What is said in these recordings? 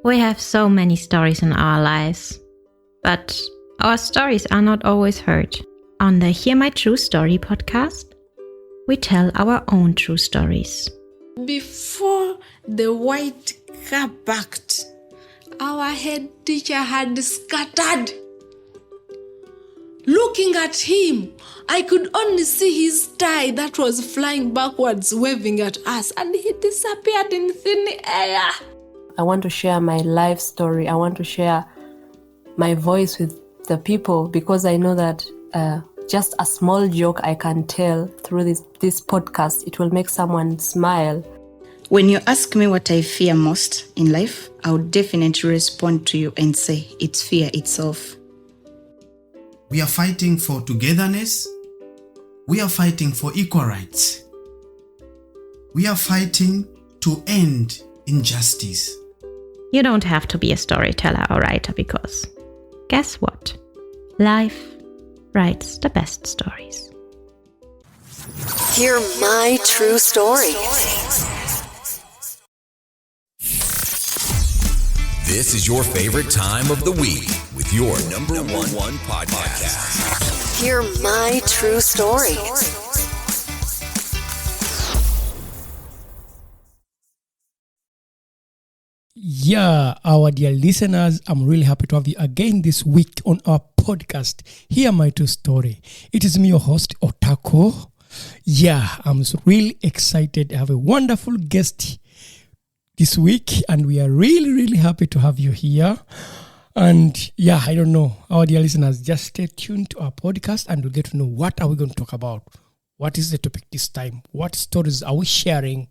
We have so many stories in our lives, but our stories are not always heard. On the Hear My True Story podcast, we tell our own true stories. Before the white car parked, our head teacher had scattered. Looking at him, I could only see his tie that was flying backwards, waving at us, and he disappeared in thin air. I want to share my life story. I want to share my voice with the people because I know that just a small joke I can tell through this podcast, it will make someone smile. When you ask me what I fear most in life, I would definitely respond to you and say it's fear itself. We are fighting for togetherness. We are fighting for equal rights. We are fighting to end injustice. You don't have to be a storyteller or writer because, guess what? Life writes the best stories. Hear my true story. This is your favorite time of the week with your number one podcast. Hear my true story. Yeah, our dear listeners, I'm really happy to have you again this week on our podcast, Hear My True Story. It is me, your host, Otako. Yeah, I'm really excited. I have a wonderful guest this week, and we are really, really happy to have you here. And yeah, I don't know, our dear listeners, just stay tuned to our podcast and we'll get to know what are we going to talk about. What is the topic this time? What stories are we sharing?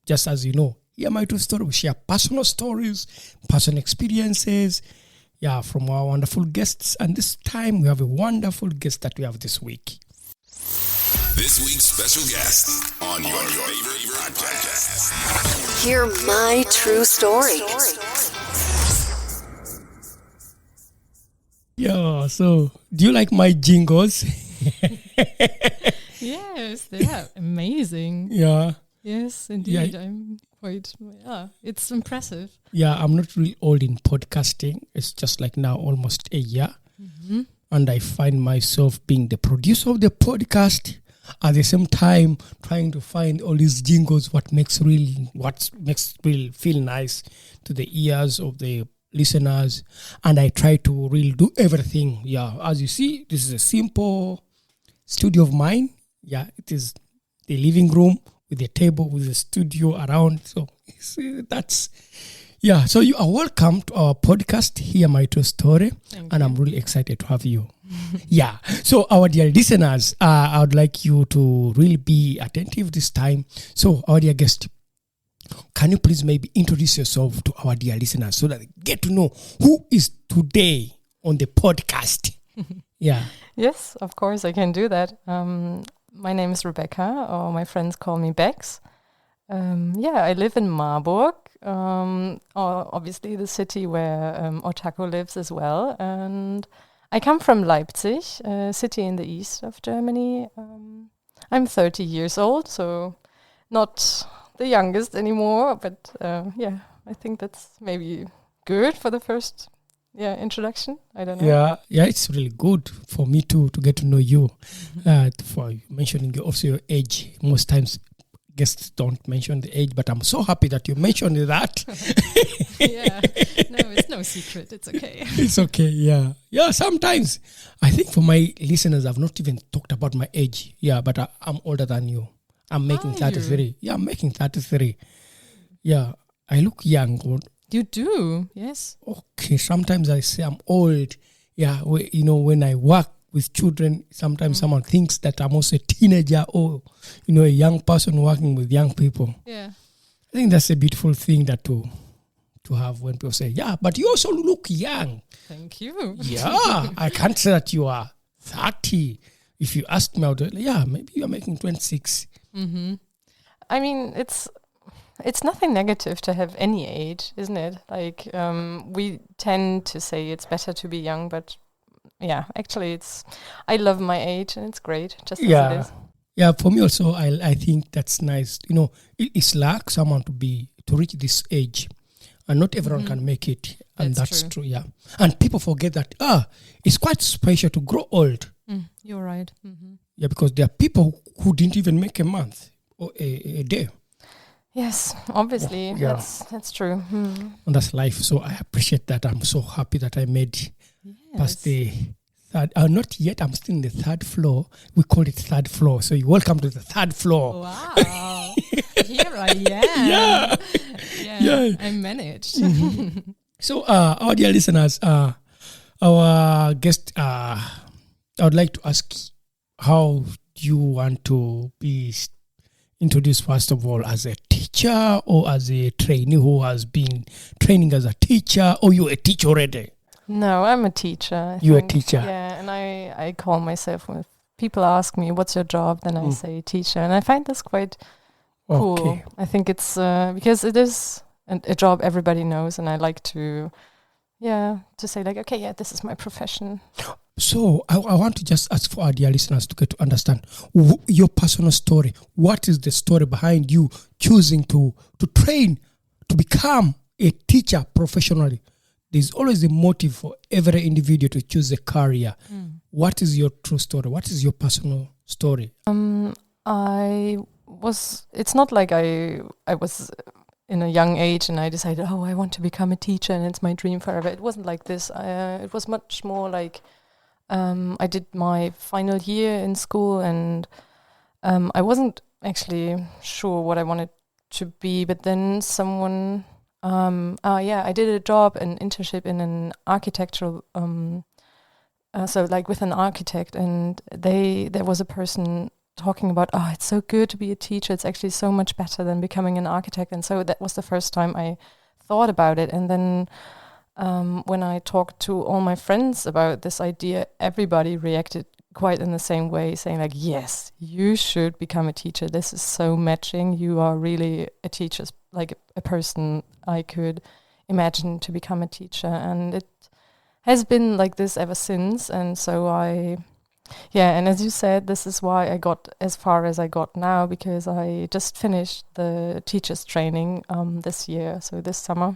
Just as you know, Hear My True Story, we share personal stories, personal experiences, from our wonderful guests. And this time we have a wonderful guest that we have this week. This week's special guest on your favorite podcast. Hear my true story. Yeah, so do you like my jingles? Yes, they are amazing. Yeah. Yes, indeed. Yeah. I'm quite, it's impressive. Yeah, I'm not really old in podcasting. It's just like now almost a year. Mm-hmm. And I find myself being the producer of the podcast, at the same time trying to find all these jingles, what makes really feel nice to the ears of the listeners. And I try to really do everything. Yeah, as you see, this is a simple studio of mine. Yeah, it is the living room with a table, with a studio around. So so you are welcome to our podcast, Hear My True Story. And I'm really excited to have you. Yeah. So our dear listeners, I would like you to really be attentive this time. So our dear guest, can you please maybe introduce yourself to our dear listeners so that they get to know who is today on the podcast? Yeah. Yes, of course, I can do that. My name is Rebecca, or my friends call me Bex. I live in Marburg, obviously the city where Otako lives as well. And I come from Leipzig, a city in the east of Germany. I'm 30 years old, so not the youngest anymore, but I think that's maybe good for the first introduction. I don't know. Yeah, it's really good for me to get to know you. For mentioning also your age. Most times guests don't mention the age, but I'm so happy that you mentioned that. Yeah, no, it's no secret. It's okay. It's okay, yeah. Yeah, sometimes I think for my listeners, I've not even talked about my age. Yeah, but I'm older than you. I'm making 33. You? Yeah, I'm making 33. Yeah, I look young. You do, yes. Okay, sometimes I say I'm old. Yeah, when I work with children, sometimes someone thinks that I'm also a teenager or, a young person working with young people. Yeah. I think that's a beautiful thing that to have when people say, yeah, but you also look young. Thank you. Yeah, I can't say that you are 30. If you ask me, maybe you're making 26. Mm-hmm. I mean, it's nothing negative to have any age, isn't it? Like, we tend to say it's better to be young, but actually I love my age and it's great, just as it is. Yeah, for me also, I think that's nice. It's like someone to reach this age and not everyone can make it. And That's that's true. Yeah. And people forget that, it's quite special to grow old. You're right. Mm-hmm. Yeah, because there are people who didn't even make a month or a day. Yes, obviously. Yeah. That's true. And that's life. So I appreciate that. I'm so happy that I made past the third. Not yet. I'm still in the third floor. We call it third floor. So you're welcome to the third floor. Wow. Here I am. Yeah. I managed. So our dear listeners, our guest, I would like to ask, how do you want to be introduced, first of all, as a teacher or as a trainee who has been training as a teacher, or you're a teacher already? No, I'm a teacher. You're a teacher. Yeah, and I call myself, when people ask me, what's your job? Then I say teacher. And I find this quite cool. Okay. I think it's because it is a job everybody knows, and I like to say like, okay, yeah, this is my profession. So I want to just ask for our dear listeners to get to understand your personal story. What is the story behind you choosing to train, to become a teacher professionally? There's always a motive for every individual to choose a career. What is your true story? What is your personal story? It's not like I was in a young age and I decided, I want to become a teacher and it's my dream forever. It wasn't like this. It was much more like I did my final year in school and I wasn't actually sure what I wanted to be, but then someone, I did a job, an internship in an architectural, so like with an architect, and there was a person talking about, it's so good to be a teacher. It's actually so much better than becoming an architect. And so that was the first time I thought about it. And then when I talked to all my friends about this idea, everybody reacted quite in the same way, saying like, yes, you should become a teacher. This is so matching. You are really a teacher, like a person I could imagine to become a teacher. And it has been like this ever since. And so and as you said, this is why I got as far as I got now, because I just finished the teacher's training this year, so this summer.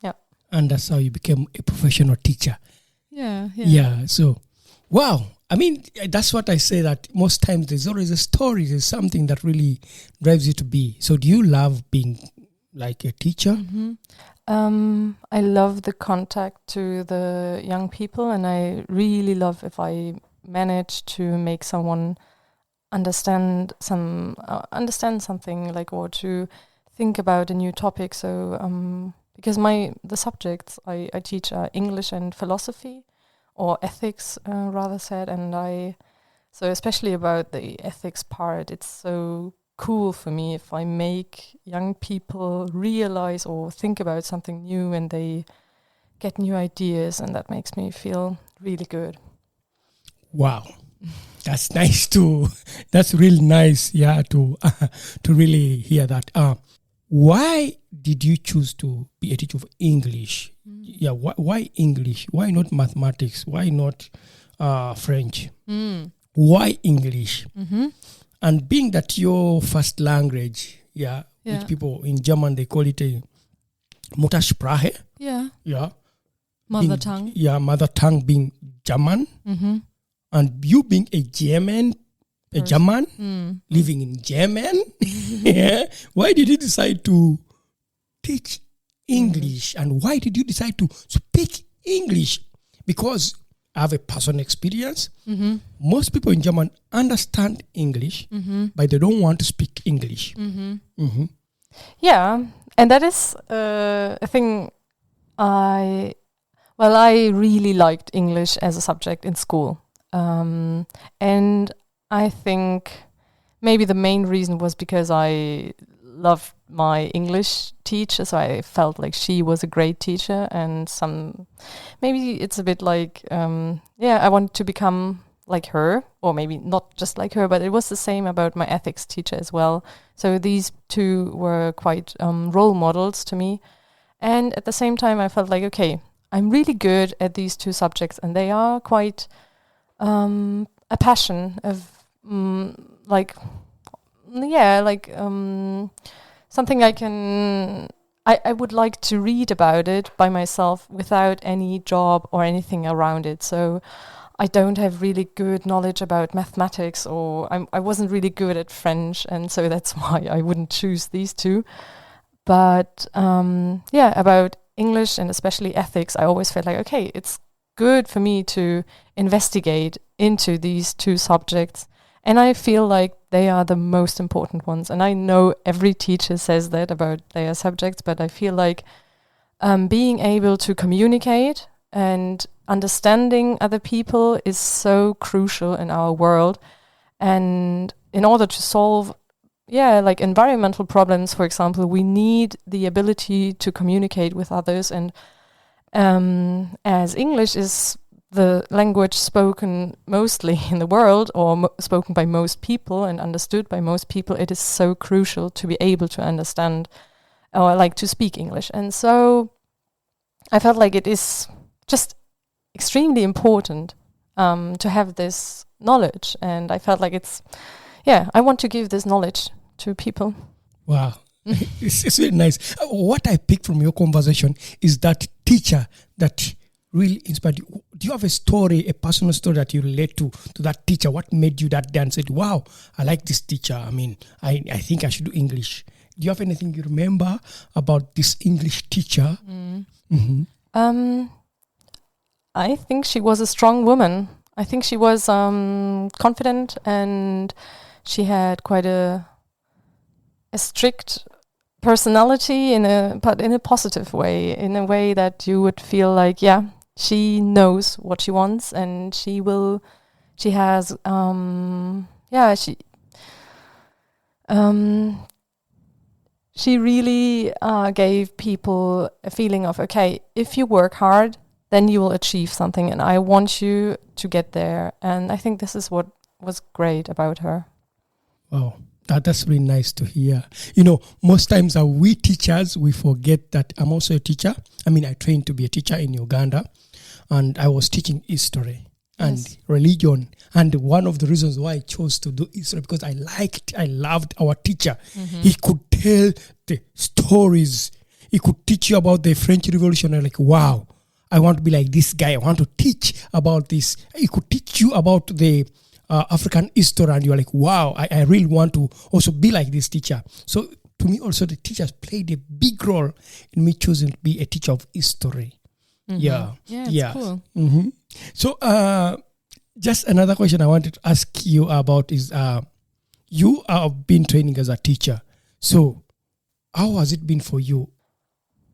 Yeah. And that's how you became a professional teacher. Yeah. So, wow. I mean, that's what I say, that most times there's always a story. There's something that really drives you to be. So do you love being like a teacher? Mm-hmm. I love the contact to the young people, and I really love if I manage to make someone understand something, like, or to think about a new topic. So because the subjects I teach are English and philosophy, or ethics rather said, and so especially about the ethics part, it's so cool for me if I make young people realize or think about something new and they get new ideas, and that makes me feel really good. Wow. That's nice that's really nice, to really hear that. Why did you choose to be a teacher of English? Yeah, why English? Why not mathematics? Why not French? Why English? Mm-hmm. And being that your first language, which people in German, they call it a Muttersprache. Yeah. Mother tongue. Yeah, mother tongue being German. Mm-hmm. And you being a German, living in German. Why did you decide to teach English? And why did you decide to speak English? Because I have a personal experience. Mm-hmm. Most people in German understand English, but they don't want to speak English. Mm-hmm. Mm-hmm. Yeah, and that is a thing. I really liked English as a subject in school, and I think maybe the main reason was because I loved my English teacher, so I felt like she was a great teacher, and maybe it's a bit like, I wanted to become like her, or maybe not just like her, but it was the same about my ethics teacher as well. So these two were quite role models to me. And at the same time, I felt like, okay, I'm really good at these two subjects, and they are quite a passion of something I I would like to read about it by myself without any job or anything around it. So I don't have really good knowledge about mathematics, or I wasn't really good at French, and so that's why I wouldn't choose these two. But about English and especially ethics, I always felt like, okay, it's good for me to investigate into these two subjects. And I feel like they are the most important ones. And I know every teacher says that about their subjects, but I feel like being able to communicate and understanding other people is so crucial in our world. And in order to solve like environmental problems, for example, we need the ability to communicate with others. And as English is the language spoken mostly in the world, or spoken by most people and understood by most people, it is so crucial to be able to understand or like to speak English. And so I felt like it is just extremely important to have this knowledge. And I felt like I want to give this knowledge to people. Wow. It's really nice. What I picked from your conversation is that teacher that really inspired you. Do you have a story, a personal story that you relate to that teacher? What made you that day and said, wow, I like this teacher. I mean, I think I should do English. Do you have anything you remember about this English teacher? I think she was a strong woman. I think she was confident, and she had quite a strict personality but in a positive way, in a way that you would feel like, she knows what she wants, and she really gave people a feeling of, okay, if you work hard, then you will achieve something, and I want you to get there. And I think this is what was great about her. Wow. That's really nice to hear. Most times we teachers, we forget that I'm also a teacher. I mean, I trained to be a teacher in Uganda, and I was teaching history and religion. And one of the reasons why I chose to do history, because I loved our teacher. Mm-hmm. He could tell the stories. He could teach you about the French Revolution. I'm like, wow, I want to be like this guy. I want to teach about this. He could teach you about the African history, and you're like, wow, I really want to also be like this teacher. So to me also, the teachers played a big role in me choosing to be a teacher of history. Mm-hmm. Yeah, cool. Mm-hmm. So just another question I wanted to ask you about is, you have been training as a teacher. So how has it been for you?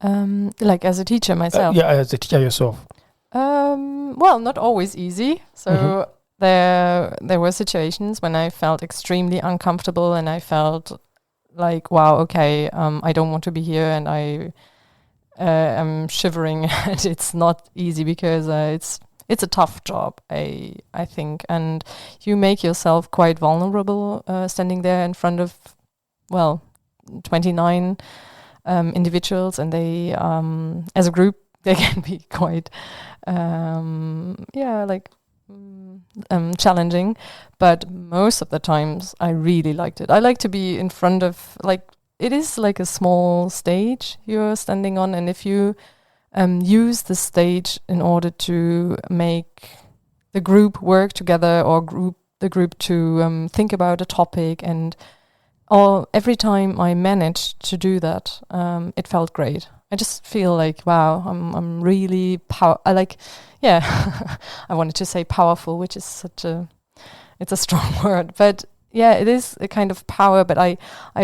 Like as a teacher myself? As a teacher yourself. Well, not always easy. So there were situations when I felt extremely uncomfortable, and I felt like, wow, okay, I don't want to be here, and I am shivering, and it's not easy because it's a tough job, I think, and you make yourself quite vulnerable standing there in front of 29 individuals, and they as a group they can be quite challenging, but most of the times I really liked it. I like to be in front of, it is like a small stage you're standing on, and if you use the stage in order to make the group work together, or the group to think about a topic, and every time I managed to do that, it felt great. I just feel like, wow, I'm really I wanted to say powerful, which is it's a strong word, but it is a kind of power, but I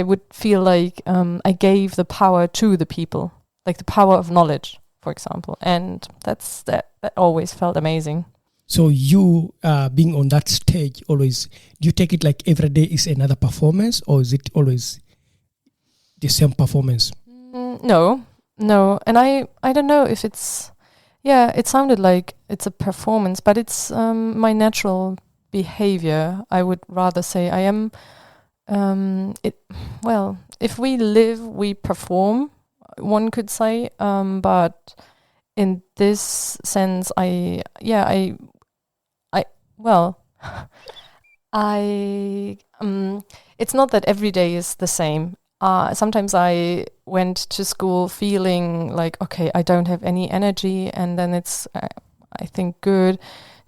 would feel like I gave the power to the people, like the power of knowledge, for example, and that always felt amazing. So you being on that stage always, do you take it like every day is another performance, or is it always the same performance? No, and I don't know if it's, it sounded like it's a performance, but it's my natural behavior. I would rather say I am, if we live, we perform, one could say, but in this sense, it's not that every day is the same. sometimes I went to school feeling like, okay, I don't have any energy, and then it's, I think, good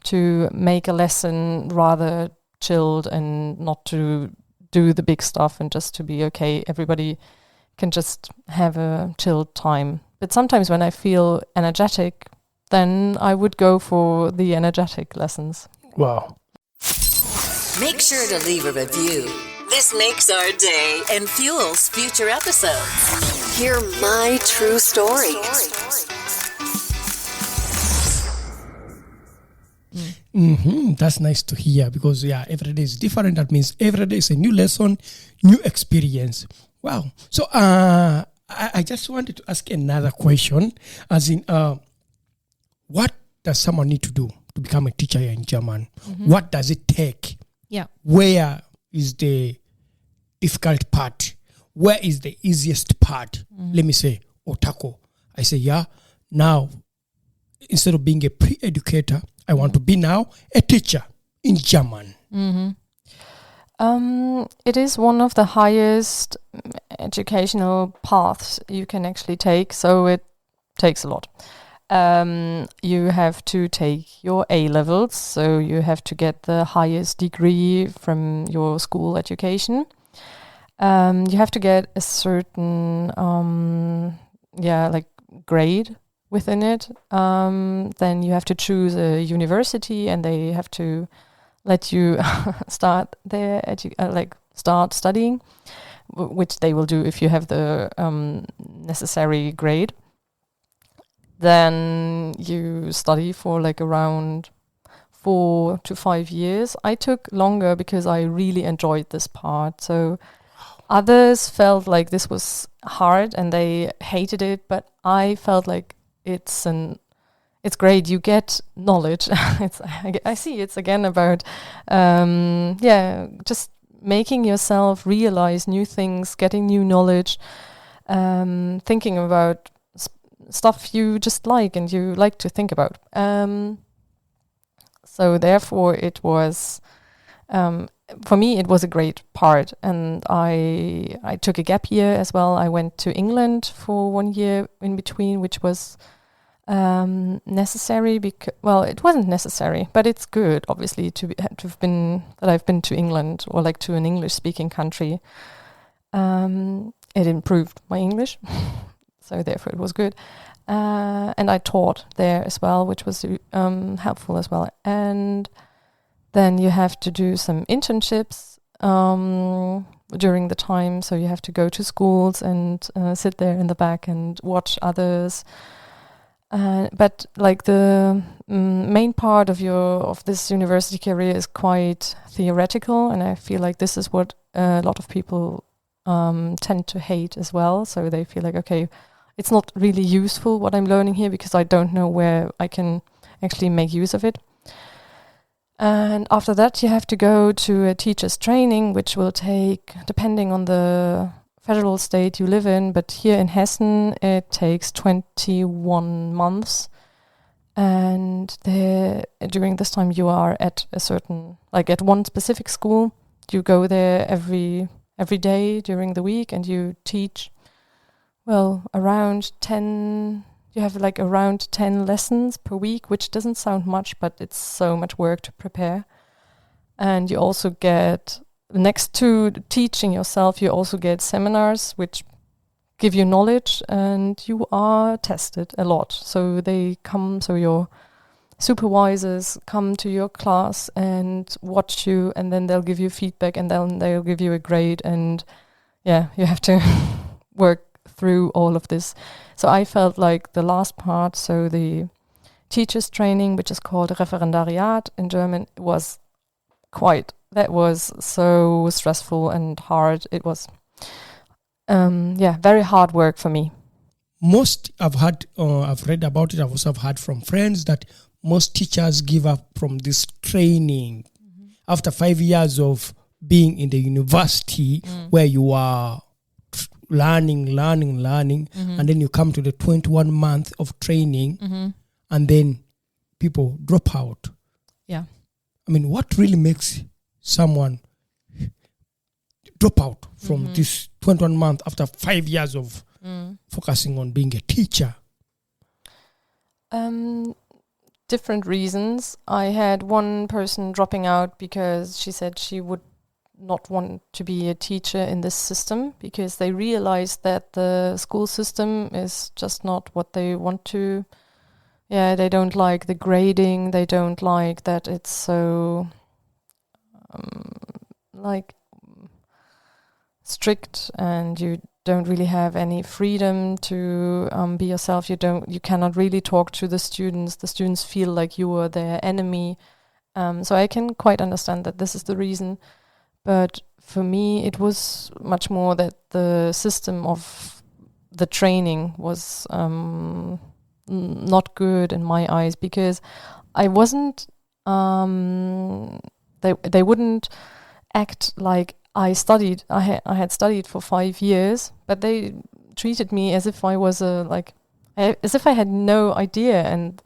to make a lesson rather chilled and not to do the big stuff and just to be okay. Everybody can just have a chilled time. But sometimes when I feel energetic, then I would go for the energetic lessons. Wow. Make sure to leave a review. This makes our day and fuels future episodes. Hear my true story. That's nice to hear, because every day is different. That means every day is a new lesson, new experience. Wow. So I just wanted to ask another question, as in what does someone need to do to become a teacher here in German? What does it take? Yeah. Where is the difficult part? Where is the easiest part? Let me say, Otako. I say, now, instead of being a pre-educator, I want to be now a teacher in German. It is one of the highest educational paths you can actually take, so it takes a lot. You have to take your A-levels, so you have to get the highest degree from your school education. You have to get a certain, grade within it. Then you have to choose a university, and they have to let you start there, start studying, which they will do if you have the necessary grade. Then you study for around 4 to 5 years. I took longer because I really enjoyed this part. So others felt like this was hard and they hated it, but I felt like it's great. You get knowledge. I see it's again about just making yourself realize new things, getting new knowledge, thinking about stuff you just like and you like to think about. So therefore it was, for me, it was a great part. And I took a gap year as well. I went to England for 1 year in between, which was necessary. Well, it wasn't necessary, but it's good, obviously, I've been to England, or to an English-speaking country. It improved my English. So therefore it was good. And I taught there as well, which was helpful as well. And then you have to do some internships during the time. So you have to go to schools and sit there in the back and watch others. But the main part of this university career is quite theoretical. And I feel like this is what a lot of people tend to hate as well. So they feel like, okay, it's not really useful what I'm learning here because I don't know where I can actually make use of it. And after that, you have to go to a teacher's training, which will take, depending on the federal state you live in, but here in Hessen, it takes 21 months. And during this time, you are at a certain, at one specific school. You go there every day during the week and you teach. Well, around 10, you have around 10 lessons per week, which doesn't sound much, but it's so much work to prepare. And you also get, next to teaching yourself, you also get seminars, which give you knowledge, and you are tested a lot. So your supervisors come to your class and watch you, and then they'll give you feedback, and then they'll give you a grade, and you have to work through all of this. So I felt like the last part, so the teacher's training, which is called Referendariat in German, that was so stressful and hard. It was, very hard work for me. I've read about it. I've also heard from friends that most teachers give up from this training after 5 years of being in the university where you are learning, and then you come to the 21 month of training, and then people drop out. Yeah. I mean, what really makes someone drop out from this 21 month after 5 years of focusing on being a teacher? Different reasons. I had one person dropping out because she said she would not want to be a teacher in this system because they realized that the school system is just not what they want to. Yeah, they don't like the grading. They don't like that it's so strict, and you don't really have any freedom to be yourself. You cannot really talk to the students. The students feel like you are their enemy. So I can quite understand that this is the reason. But for me, it was much more that the system of the training was not good in my eyes, because I wasn't. They wouldn't act like I studied. I had studied for 5 years, but they treated me as if I was as if I had no idea and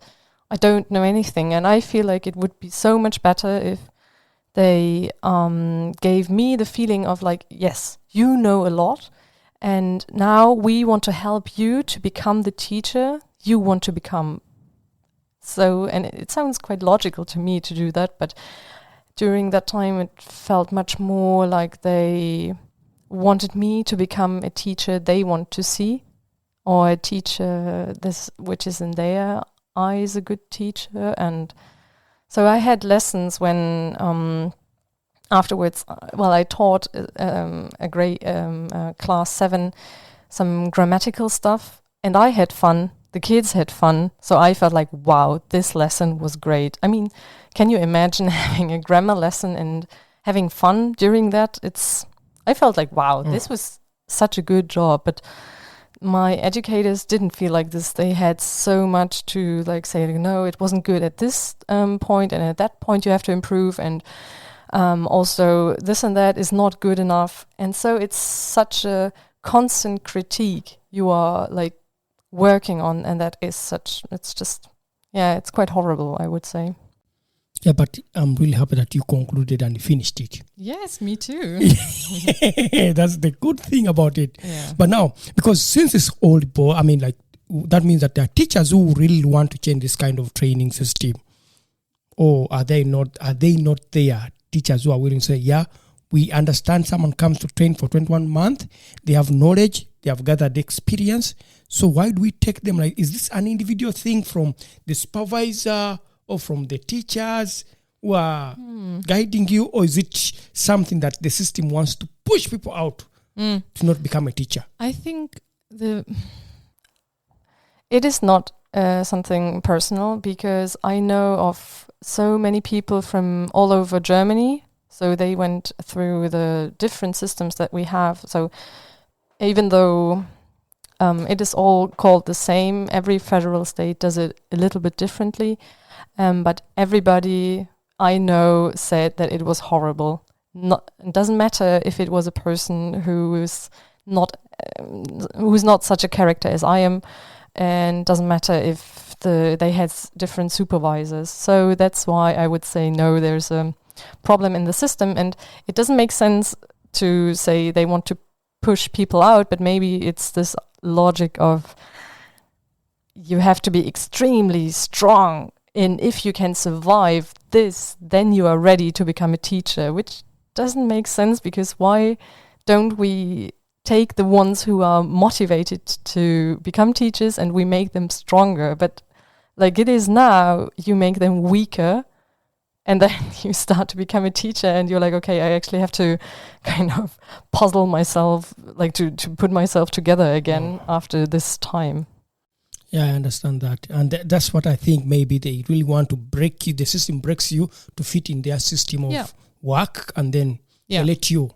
I don't know anything. And I feel like it would be so much better if they gave me the feeling of like, yes, you know a lot, and now we want to help you to become the teacher you want to become. So, and it sounds quite logical to me to do that, but during that time it felt much more like they wanted me to become a teacher they want to see, or a teacher which is in their eyes a good teacher. And so I had lessons when afterwards, I taught a grade class 7 some grammatical stuff, and I had fun. The kids had fun, so I felt like, wow, this lesson was great. I mean, can you imagine having a grammar lesson and having fun during that? I felt like, wow, this was such a good job. But my educators didn't feel like this. They had so much to say, no, it wasn't good at this point, and at that point you have to improve, and also this and that is not good enough. And so it's such a constant critique you are working on, and that is it's quite horrible, I would say. Yeah, but I'm really happy that you concluded and finished it. Yes, me too. That's the good thing about it. Yeah. But now, because since it's old, that means that there are teachers who really want to change this kind of training system. Or are they not there? Teachers who are willing to say, yeah, we understand someone comes to train for 21 months, they have knowledge, they have gathered experience. So why do we take them? Is this an individual thing from the supervisor or from the teachers who are guiding you? Or is it something that the system wants to push people out to not become a teacher? I think it is not something personal, because I know of so many people from all over Germany. So they went through the different systems that we have. So even though it is all called the same, every federal state does it a little bit differently. But everybody I know said that it was horrible. It doesn't matter if it was a person who's not such a character as I am, and doesn't matter if they had different supervisors. So that's why I would say no, there's a problem in the system, and it doesn't make sense to say they want to push people out, but maybe it's this logic of you have to be extremely strong, and if you can survive this, then you are ready to become a teacher, which doesn't make sense, because why don't we take the ones who are motivated to become teachers and we make them stronger? But like it is now, you make them weaker, and then you start to become a teacher and you're like, okay, I actually have to kind of puzzle myself, to put myself together again after this time. Yeah, I understand that. And that's what I think maybe they really want to break you. The system breaks you to fit in their system of work, and then they let you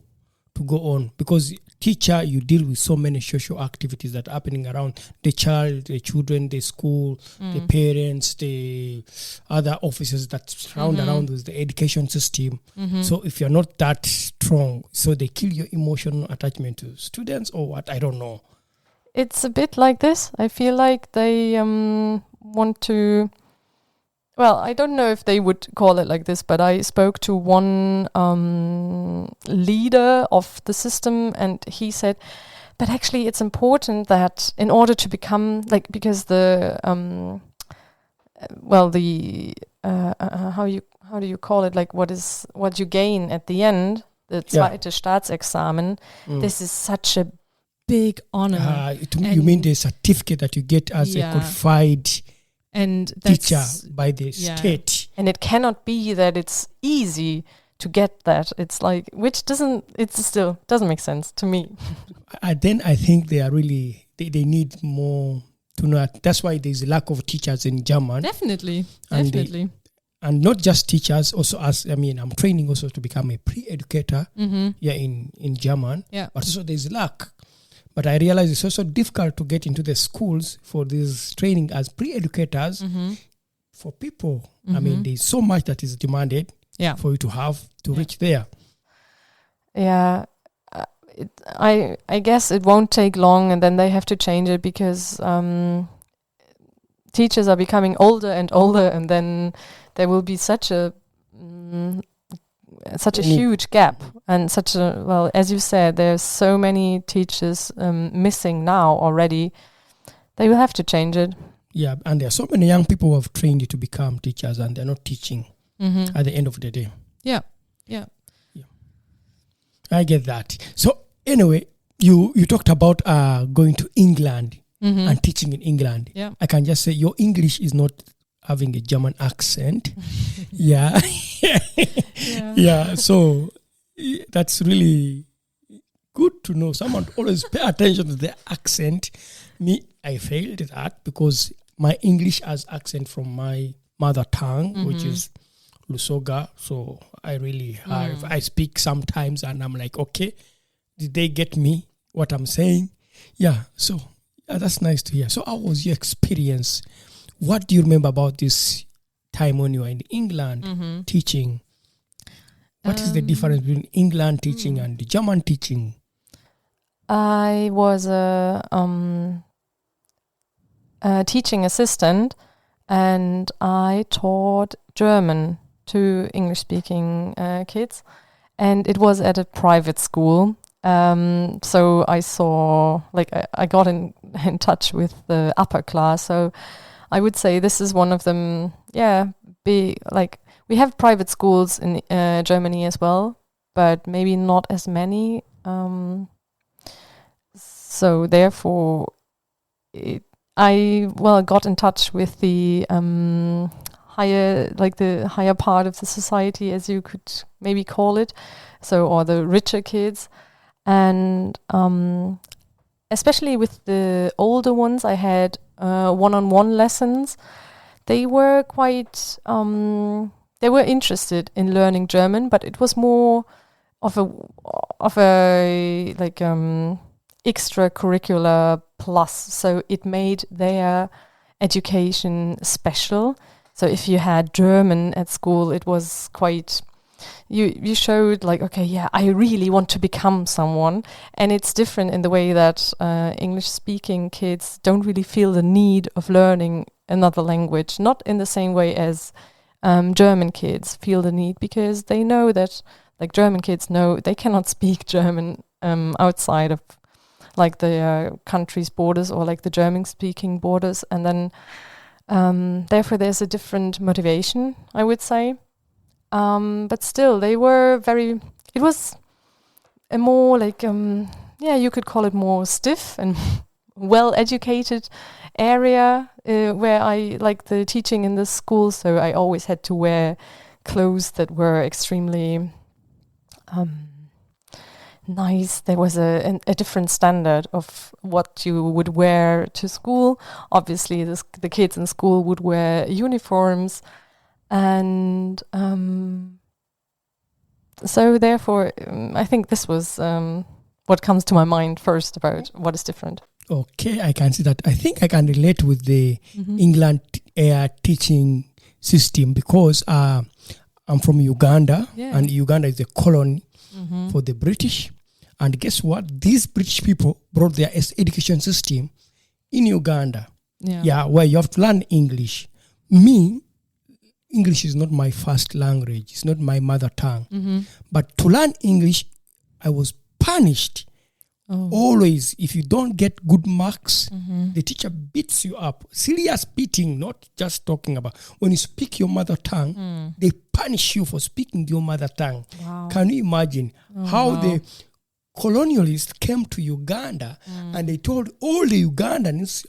to go on. Because teacher, you deal with so many social activities that are happening around the child, the children, the school, the parents, the other offices that surround around with the education system. So if you're not that strong, so they kill your emotional attachment to students or what? I don't know. It's a bit like this. I feel like they want to, well, I don't know if they would call it like this, but I spoke to one leader of the system, and he said, but actually it's important that in order to become, like, because the, how do you call it, like what you gain at the end, the zweite Staatsexamen, this is such a big honor. You mean the certificate that you get as a qualified teacher by the state. And it cannot be that it's easy to get that. It's like, it still doesn't make sense to me. Then I think they are really, they need more to know. That's why there's a lack of teachers in German. Definitely. And not just teachers, also I'm training also to become a pre-educator in German. Yeah. But also there's lack. But I realize it's also difficult to get into the schools for this training as pre-educators for people. I mean, there's so much that is demanded for you to have to reach there. Yeah. I guess it won't take long, and then they have to change it because teachers are becoming older and older, and then there will be such a huge gap, and as you said, there's so many teachers missing now already. They will have to change it. Yeah, and there are so many young people who have trained to become teachers, and they're not teaching at the end of the day. Yeah. I get that. So anyway, you talked about going to England and teaching in England. Yeah. I can just say your English is not having a German accent. Yeah. So that's really good to know. Someone always pay attention to the accent. Me, I failed that because my English has accent from my mother tongue, which is Lusoga. So I really have, I speak sometimes and I'm like, okay, did they get me what I'm saying? Yeah. So that's nice to hear. So how was your experience? What do you remember about this time when you were in England teaching? What is the difference between England teaching and the German teaching? I was a teaching assistant, and I taught German to English-speaking kids, and it was at a private school. So I saw, I got in touch with the upper class. So I would say this is one of them. Yeah, we have private schools in Germany as well, but maybe not as many. So therefore, I got in touch with the higher part of the society, as you could maybe call it, or the richer kids, and especially with the older ones, I had one-on-one lessons. They were quite they were interested in learning German, but it was more of a extracurricular plus, so it made their education special. So if you had German at school, it was quite, you showed I really want to become someone. And it's different in the way that English-speaking kids don't really feel the need of learning another language, not in the same way as German kids feel the need, because they know that, German kids know they cannot speak German outside of the country's borders or the German-speaking borders, and then therefore there's a different motivation, I would say. But still, they were it was a more you could call it more stiff and well-educated area where I liked the teaching in the school, so I always had to wear clothes that were extremely nice. There was a different standard of what you would wear to school. Obviously, the kids in school would wear uniforms, and so therefore, I think this was what comes to my mind first about what is different. Okay, I can see that. I think I can relate with the England teaching system because I'm from Uganda, and Uganda is a colony for the British. And guess what? These British people brought their education system in Uganda. Yeah, where you have to learn English. Me, English is not my first language. It's not my mother tongue. Mm-hmm. But to learn English, I was punished. Always, if you don't get good marks, the teacher beats you up. Serious beating, not just talking about. When you speak your mother tongue, they punish you for speaking your mother tongue. Wow. Can you imagine how the colonialists came to Uganda and they told all the Ugandans,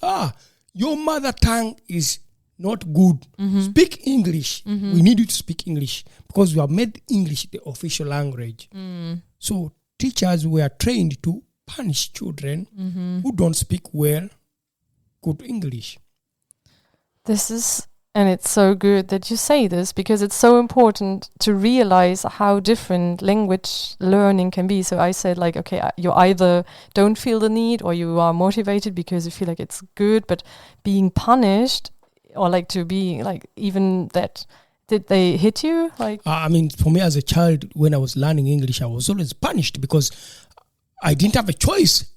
your mother tongue is not good. Speak English. We need you to speak English because we have made English the official language. So teachers were trained to punish children who don't speak well good English. And it's so good that you say this, because it's so important to realize how different language learning can be. So I said, like, okay, you either don't feel the need or you are motivated because you feel like it's good, but being punished, or like to be like, even that, did they hit you? Like, I mean, for me as a child, when I was learning English, I was always punished because I didn't have a choice.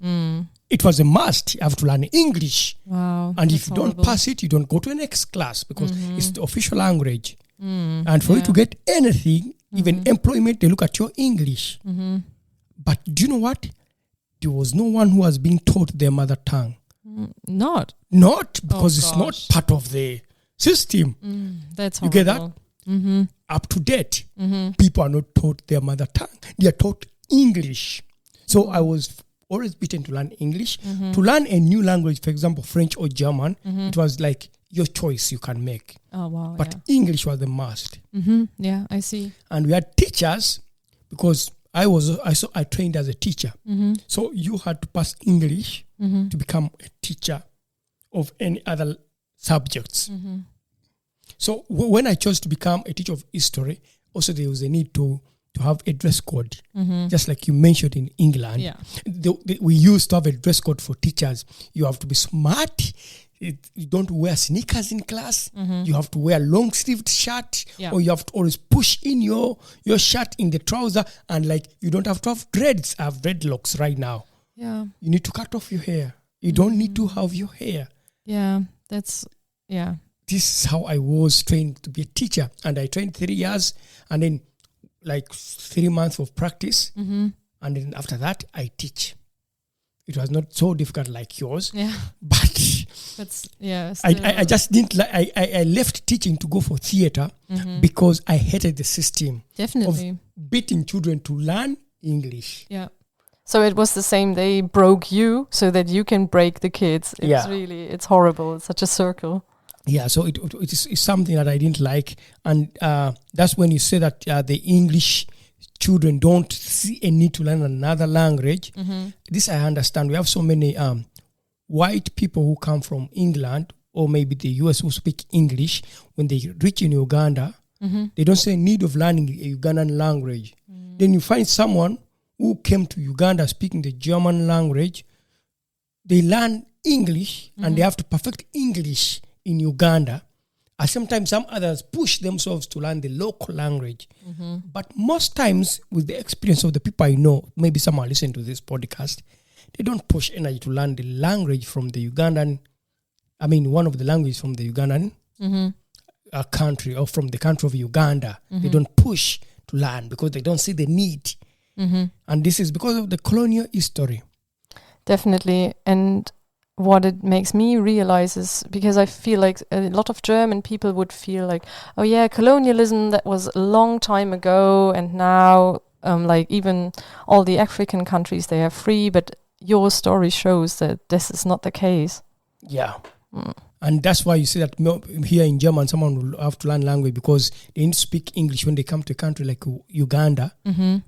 It was a must. You have to learn English. Wow. And if you don't pass it, you don't go to the next class because it's the official language. And for you to get anything, even employment, they look at your English. But do you know what? There was no one who was being taught their mother tongue. Not because it's not part of the system. That's horrible. You get that? Up to date. People are not taught their mother tongue. They are taught English. So I was always beaten to learn English. To learn a new language, for example, French or German, it was like your choice you can make. Oh, wow. But English was the must. Yeah, I see. And we had teachers, because I trained as a teacher. So you had to pass English to become a teacher of any other subjects. So when I chose to become a teacher of history, also there was a need to have a dress code, just like you mentioned in England. Yeah. We used to have a dress code for teachers. You have to be smart. You don't wear sneakers in class. You have to wear long-sleeved shirt, or you have to always push in your shirt in the trouser, and like you don't have to have dreads. I have dreadlocks right now. Yeah. You need to cut off your hair. You don't need to have your hair. Yeah, This is how I was trained to be a teacher. And I trained 3 years, and then like 3 months of practice. And then after that, I teach. It was not so difficult like yours. Yeah. But I just didn't like, I left teaching to go for theater because I hated the system. Definitely. Of beating children to learn English. Yeah. So it was the same. They broke you so that you can break the kids. It's horrible. It's such a circle. Yeah, so it is something that I didn't like. And that's when you say that the English children don't see a need to learn another language. This I understand. We have so many white people who come from England or maybe the US who speak English. When they reach in Uganda, they don't see a need of learning a Ugandan language. Then you find someone who came to Uganda speaking the German language. They learn English and they have to perfect English in Uganda. And sometimes some others push themselves to learn the local language. But most times, with the experience of the people I know, maybe someone listen to this podcast, they don't push energy to learn the language from the Ugandan, one of the languages from the Ugandan country, or from the country of Uganda. They don't push to learn because they don't see the need. And this is because of the colonial history. Definitely. And what it makes me realize is, because I feel like a lot of German people would feel like, oh yeah, colonialism, that was a long time ago, and now like even all the African countries, they are free, but your story shows that this is not the case. Yeah. And that's why you see that here in German, someone will have to learn language because they need to speak English when they come to a country like Uganda,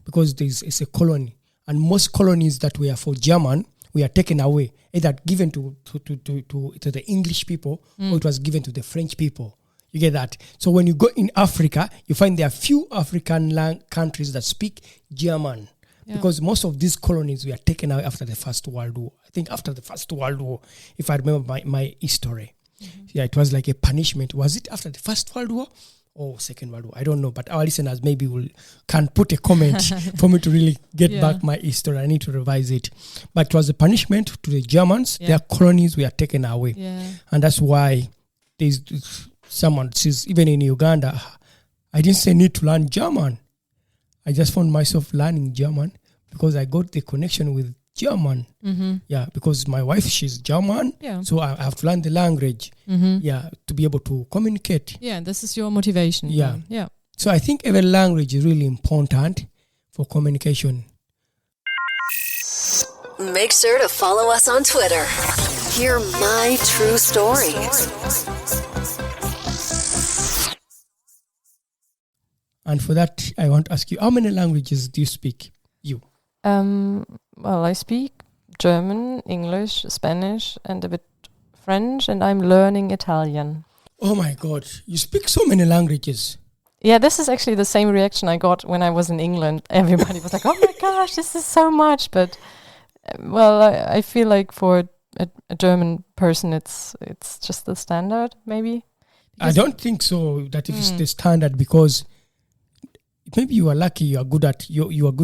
because it's a colony. And most colonies that were for German, we are taken away, either given to the English people or it was given to the French people. You get that? So when you go in Africa, you find there are few African countries that speak German. Because most of these colonies were taken away after the First World War. I think after the First World War, if I remember my history. Yeah, it was like a punishment. Was it after the First World War or Second World War? I don't know. But our listeners maybe can put a comment for me to really get back my history. I need to revise it. But it was a punishment to the Germans. Their colonies were taken away. And that's why there's someone says, even in Uganda, I didn't say need to learn German. I just found myself learning German because I got the connection with German. Yeah, because my wife, she's German. Yeah. So I have to learn the language. Yeah, to be able to communicate. Yeah, this is your motivation. Yeah. Yeah. So I think every language is really important for communication. Make sure to follow us on Twitter. Hear my true story. And for that, I want to ask you, how many languages do you speak? You? Well, I speak German, English, Spanish, and a bit French, and I'm learning Italian. Oh my God, you speak so many languages. Yeah, this is actually the same reaction I got when I was in England. Everybody was like, "Oh my gosh, this is so much!" But well, I feel like for a German person, it's just the standard, maybe. I don't think so. That it's the standard, because maybe you are lucky. You are good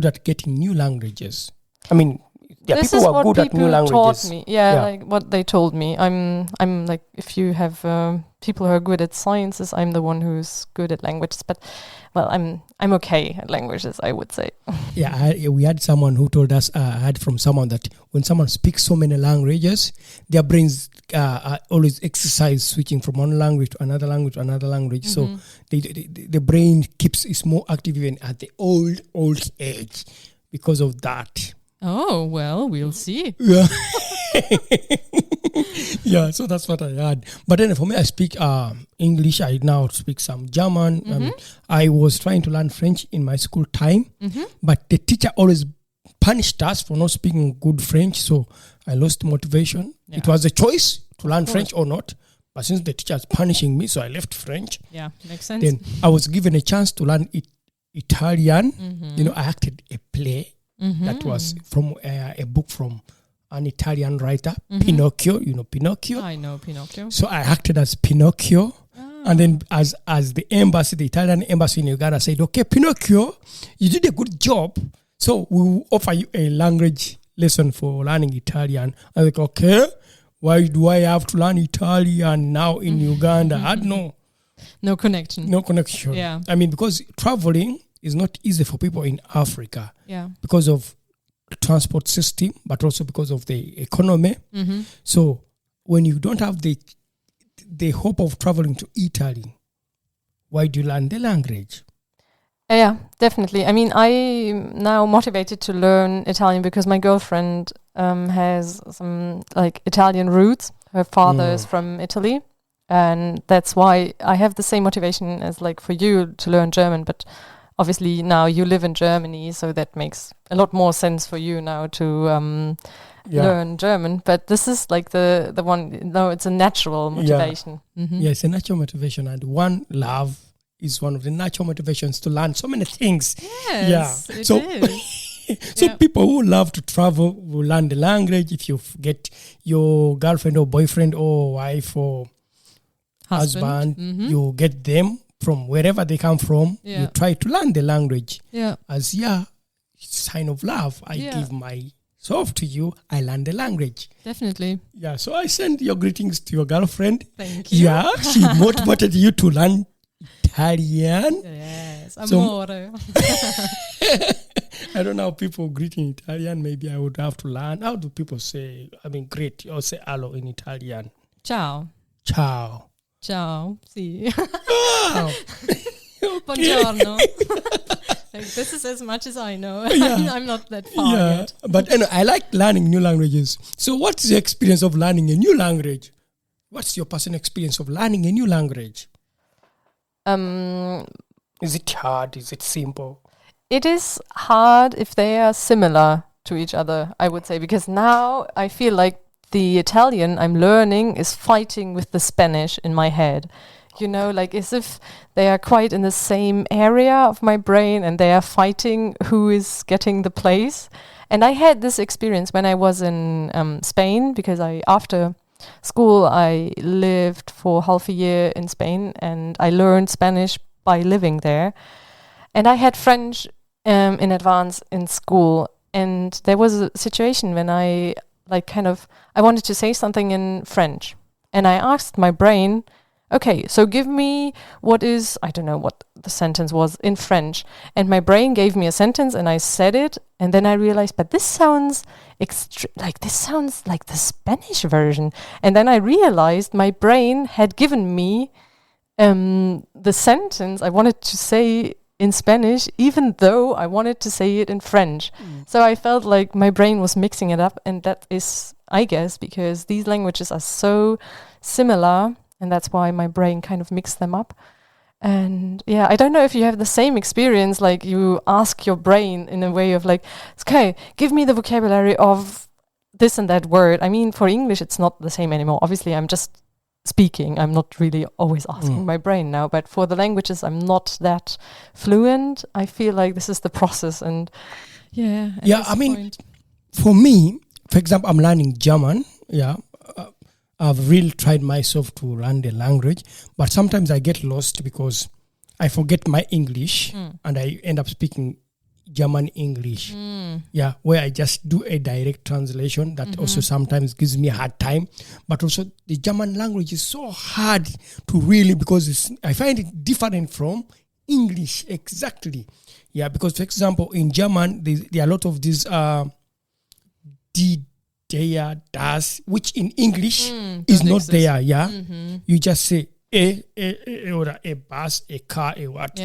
at getting new languages. I mean, yeah, this people is who are what good at new people languages. taught me. Yeah, like what they told me. I'm like, if you have people who are good at sciences, I'm the one who's good at languages. But well, I'm okay at languages, I would say. Yeah, we had someone who told us. I heard from someone that when someone speaks so many languages, their brains always exercise switching from one language to another language to another language. So the brain is more active even at the old age because of that. Oh, well, we'll see. Yeah. Yeah, so that's what I had. But then for me, I speak English. I now speak some German. I was trying to learn French in my school time, but the teacher always punished us for not speaking good French, so I lost motivation. Yeah. It was a choice to learn French or not, but since the teacher is punishing me, so I left French. Yeah, makes sense. Then I was given a chance to learn Italian. You know, I acted a play that was from a book from an Italian writer, Pinocchio. You know Pinocchio? I know Pinocchio. So I acted as Pinocchio. And then as the embassy, the Italian embassy in Uganda said, okay, Pinocchio, you did a good job. So we will offer you a language lesson for learning Italian. I was like, okay, why do I have to learn Italian now in Uganda? I don't know. No connection. No connection. Yeah. I mean, because traveling is not easy for people in Africa. Yeah. Because of the transport system, but also because of the economy. So when you don't have the hope of traveling to Italy, why do you learn the language? Yeah, definitely. I mean, I'm now motivated to learn Italian because my girlfriend has some like Italian roots. Her father is from Italy, and that's why I have the same motivation as like for you to learn German. But obviously now you live in Germany, so that makes a lot more sense for you now to learn German. But this is like the one. No, it's a natural motivation. Yeah, it's a natural motivation, and one love is one of the natural motivations to learn so many things. Yes, yeah. it so, is. So people who love to travel will learn the language. If you get your girlfriend or boyfriend or wife or husband, you get them from wherever they come from. Yeah. You try to learn the language. Yeah. As sign of love. I give myself to you. I learn the language. Definitely. Yeah. So I send your greetings to your girlfriend. Thank you. Yeah. She motivated you to learn Italian. Yes, amore. I don't know how people greet in Italian. Maybe I would have to learn. How do people say, greet or say hello in Italian? Ciao. Ciao. Ciao. Sì. Wow. Buongiorno. Like, this is as much as I know. Yeah. I'm not that far yet. But I like learning new languages. So what's the experience of learning a new language? What's your personal experience of learning a new language? Is it hard? Is it simple? It is hard if they are similar to each other, I would say, because now I feel like the Italian I'm learning is fighting with the Spanish in my head. You know, like as if they are quite in the same area of my brain and they are fighting who is getting the place. And I had this experience when I was in Spain, because after school I lived for half a year in Spain and I learned Spanish by living there. And I had French in advance in school. And there was a situation when I wanted to say something in French. And I asked my brain, okay, so give me what is, I don't know what the sentence was in French. And my brain gave me a sentence and I said it. And then I realized, but this sounds like the Spanish version. And then I realized my brain had given me the sentence I wanted to say in Spanish, even though I wanted to say it in French. So I felt like my brain was mixing it up. And that is, I guess, because these languages are so similar. And that's why my brain kind of mixed them up. And yeah, I don't know if you have the same experience, like you ask your brain in a way of like, okay, give me the vocabulary of this and that word. I mean, for English, it's not the same anymore. Obviously, I'm just speaking. I'm not really always asking my brain now. But for the languages, I'm not that fluent. I feel like this is the process. And yeah. I mean, for me, for example, I'm learning German. Yeah. I've really tried myself to learn the language, but sometimes I get lost because I forget my English and I end up speaking German English. Yeah, where I just do a direct translation that also sometimes gives me a hard time. But also the German language is so hard to really, because I find it different from English exactly. Yeah, because for example, in German, there are a lot of these der, das, which in English is not exist. There, yeah. You just say or a bus, a car, a what,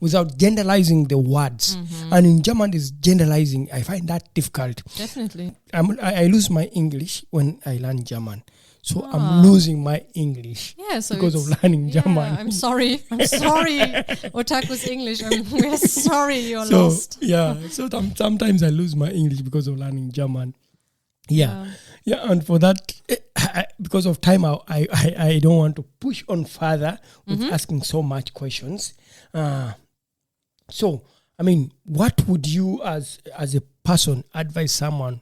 without genderalizing the words. And in German, is genderalizing. I find that difficult. Definitely. I lose my English when I learn German. So I'm losing my English because of learning German. I'm sorry. Otaku's English. We're sorry you're lost. Yeah, so sometimes I lose my English because of learning German. Yeah, and for that, because of time, I don't want to push on further with asking so much questions. So, I mean, what would you, as a person, advise someone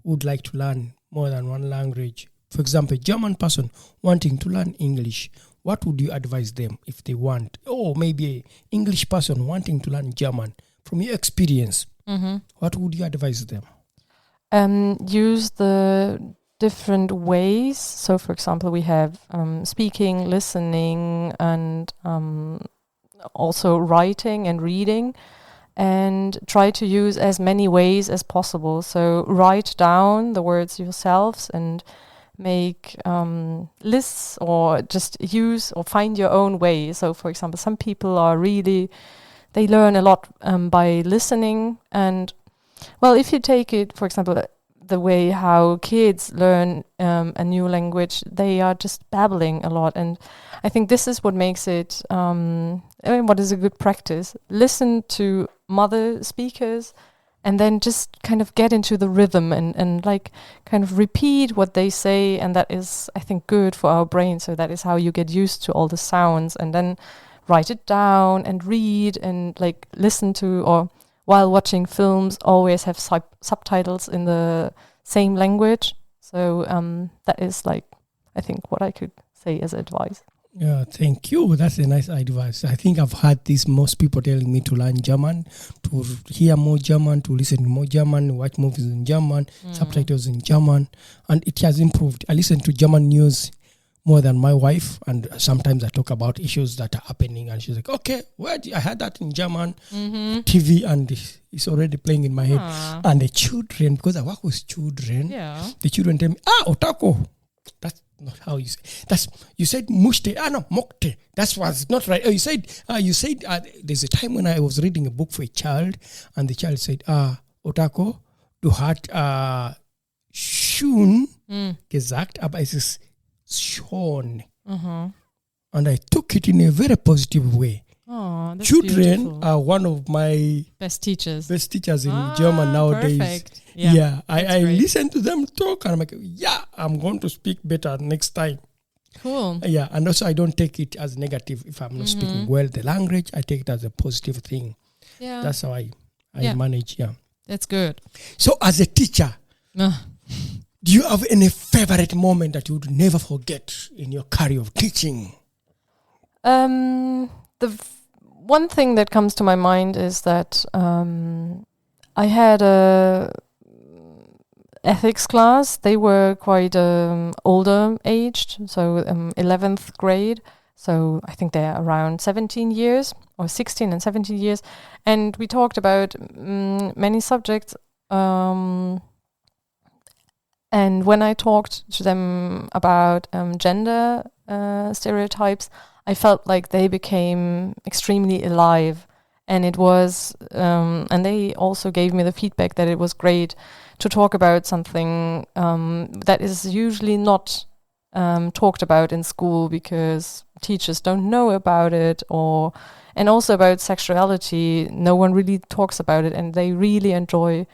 who would like to learn more than one language? For example, a German person wanting to learn English, what would you advise them if they want? Or maybe an English person wanting to learn German. From your experience, what would you advise them? Use the different ways. So, for example, we have speaking, listening, and also writing and reading, and try to use as many ways as possible. So, write down the words yourselves and make lists, or just use or find your own way. So, for example, some people they learn a lot by listening. And well, if you take it, for example, the way how kids learn a new language, they are just babbling a lot. And I think this is what makes it, what is a good practice. Listen to mother speakers and then just kind of get into the rhythm and like kind of repeat what they say. And that is, I think, good for our brain. So that is how you get used to all the sounds, and then write it down and read and like listen to, or while watching films, always have subtitles in the same language. So that is like, I think, what I could say as advice. Yeah, thank you. That's a nice advice. I think I've had this, most people telling me to learn German, to hear more German, to listen to more German, watch movies in German, subtitles in German, and it has improved. I listen to German news more than my wife, and sometimes I talk about issues that are happening, and she's like, okay, I had that in German TV, and it's already playing in my head. And the children, because I work with children, the children tell me, Otako, that's not how you say. You said mushte, no, mokte. That was not right. You said there's a time when I was reading a book for a child, and the child said, Otako, du hat schon gesagt, aber es ist schon. And I took it in a very positive way. Oh, that's children beautiful. are one of my best teachers in German nowadays. Perfect. I listen to them talk, and I'm like, I'm going to speak better next time. Cool. And also I don't take it as negative if I'm not speaking well the language. I take it as a positive thing. That's how I manage. That's good. So as a teacher, do you have any favorite moment that you would never forget in your career of teaching? The one thing that comes to my mind is that I had ethics class. They were quite older aged, so 11th grade. So I think they're around 17 years, or 16 and 17 years. And we talked about many subjects. And when I talked to them about gender stereotypes, I felt like they became extremely alive. And it was, and they also gave me the feedback that it was great to talk about something that is usually not talked about in school because teachers don't know about it, and also about sexuality. No one really talks about it, and they really enjoy,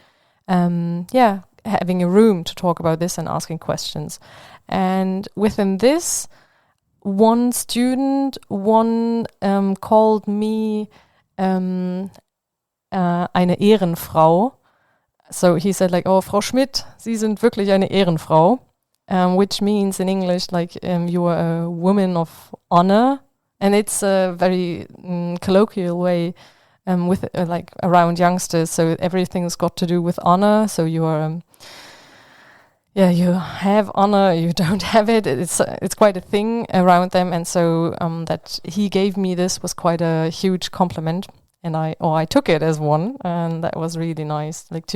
having a room to talk about this and asking questions. And within this, one student called me eine Ehrenfrau. So he said like, oh, Frau Schmidt, Sie sind wirklich eine Ehrenfrau, which means in English like you are a woman of honor. And it's a very colloquial way with like around youngsters. So everything's got to do with honor. So you are, you have honor, you don't have it. It's quite a thing around them. And so that he gave me this was quite a huge compliment. And I took it as one, and that was really nice. Like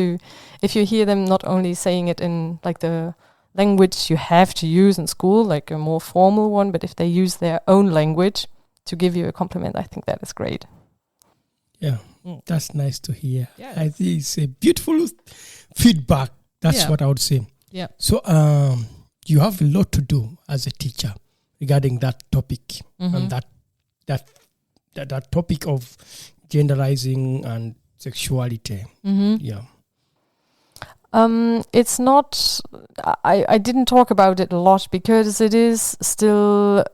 if you hear them not only saying it in like the language you have to use in school, like a more formal one, but if they use their own language to give you a compliment, I think that is great. Yeah, that's nice to hear. Yeah. I think it's a beautiful feedback. That's what I would say. Yeah. So you have a lot to do as a teacher regarding that topic and that topic of genderizing and sexuality. Yeah. It's not, I didn't talk about it a lot because it is still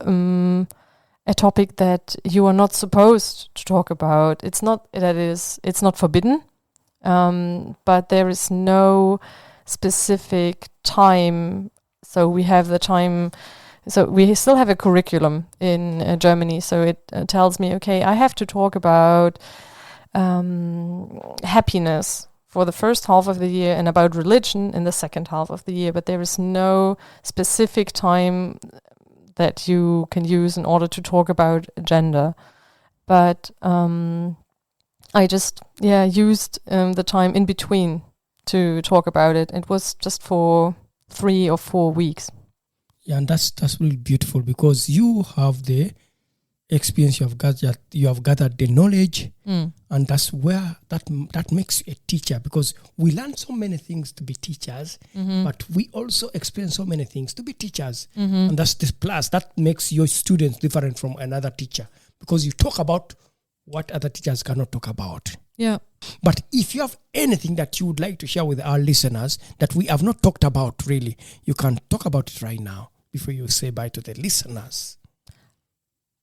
a topic that you are not supposed to talk about. It's not forbidden, but there is no specific time. So we have the time. So we still have a curriculum in Germany. So it tells me, okay, I have to talk about happiness for the first half of the year and about religion in the second half of the year. But there is no specific time that you can use in order to talk about gender. But I just used the time in between to talk about it. It was just for 3 or 4 weeks. Yeah, and that's really beautiful because you have the experience, you have gathered the knowledge, and that's where that makes you a teacher, because we learn so many things to be teachers, but we also experience so many things to be teachers, and that's this plus that makes your students different from another teacher, because you talk about what other teachers cannot talk about. Yeah. But if you have anything that you would like to share with our listeners that we have not talked about really, you can talk about it right now before you say bye to the listeners.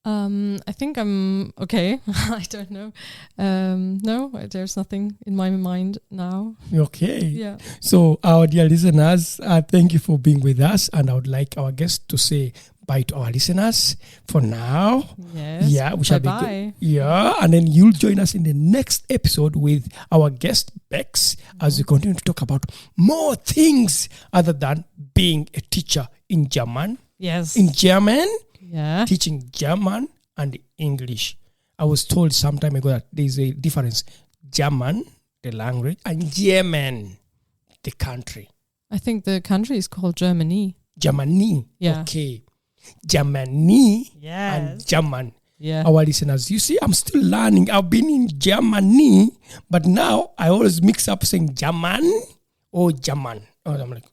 I think I'm okay. I don't know. No, there's nothing in my mind now. Okay. Yeah. So our dear listeners, thank you for being with us. And I would like our guest to say bye to our listeners for now. Yes. Yeah, we shall bye. Yeah, and then you'll join us in the next episode with our guest Bex as we continue to talk about more things other than being a teacher in German. Yes. In German. Yeah. Teaching German and English. I was told some time ago that there's a difference. German, the language, and Yemen, the country. I think the country is called Germany. Germany. Yeah. Okay. Germany Yes. and German. Yeah. Our listeners, you see, I'm still learning. I've been in Germany, but now I always mix up saying German or German. Oh, I'm like,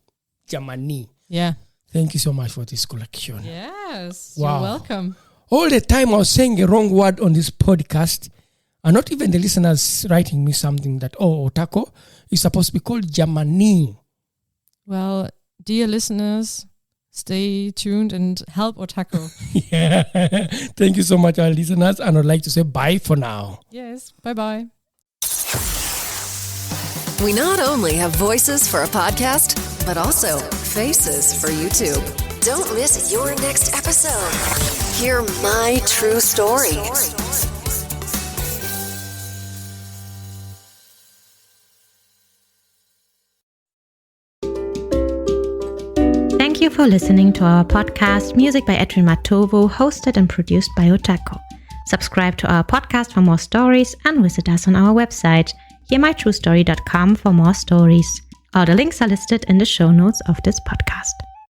Germany. Yeah. Thank you so much for this collection. Yes. Wow. You're welcome. All the time I was saying a wrong word on this podcast, and not even the listeners writing me something that, oh, Otako is supposed to be called Germany. Well, dear listeners, stay tuned and help Otako. Yeah. Thank you so much, our listeners, and I'd like to say bye for now. Yes. Bye-bye. We not only have voices for a podcast, but also faces for YouTube. Don't miss your next episode. Hear my true story. you for listening to our podcast, Music by Edwin Matovo, hosted and produced by Otako. Subscribe to our podcast for more stories and visit us on our website, hearmytruestory.com, for more stories. All the links are listed in the show notes of this podcast.